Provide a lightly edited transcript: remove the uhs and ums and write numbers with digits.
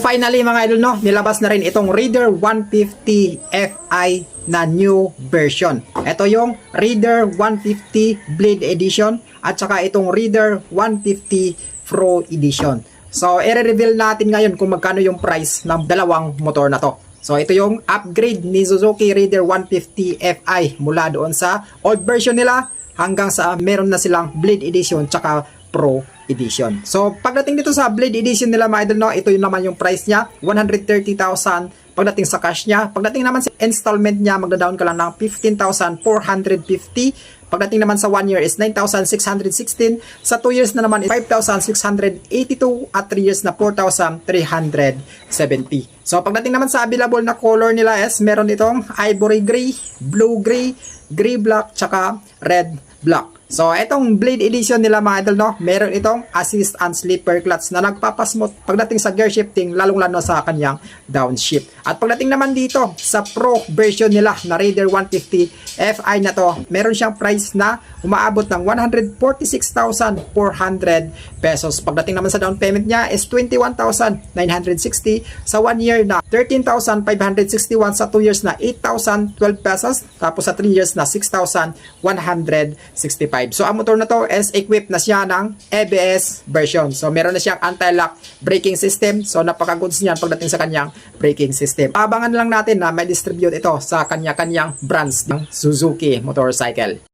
finally mga idol, no, nilabas na rin itong Raider 150 Fi na new version. Ito yung Raider 150 Blade Edition at saka itong Raider 150 Pro Edition. So, i-reveal natin ngayon kung magkano yung price ng dalawang motor na to. So, ito yung upgrade ni Suzuki Raider 150 Fi mula doon sa old version nila hanggang sa meron na silang Blade Edition tsaka Pro Edition. So, pagdating dito sa Blade Edition nila mga idol, no, ito yung naman yung price niya, 130,000 pagdating sa cash niya. Pagdating naman sa installment niya, magda-down ka lang ng 15,450. Pagdating naman sa 1 year is 9,616. Sa 2 years na naman is 5,682 at 3 years na 4,370. So, pagdating naman sa available na color nila is meron itong ivory gray, blue gray, gray black, tsaka red black. So, itong Blade Edition nila mga idol, no, meron itong assist and slipper clutch na nagpapasmooth pagdating sa gear shifting, lalong-lalo sa kanyang downshift. At pagdating naman dito sa Pro version nila na Raider 150 Fi na to, meron siyang price na umaabot ng 146,400 pesos. Pagdating naman sa down payment niya is 21,960 sa 1 year na 13,561, sa 2 years na 8,012 pesos, tapos sa 3 years na 6,165. So, ang motor na to is equipped na siya ng ABS version. So, meron na siyang anti-lock braking system. So, napaka-goods niyan pagdating sa kanyang braking system. Abangan lang natin na may distribute ito sa kanya-kanyang brands ng Suzuki motorcycle.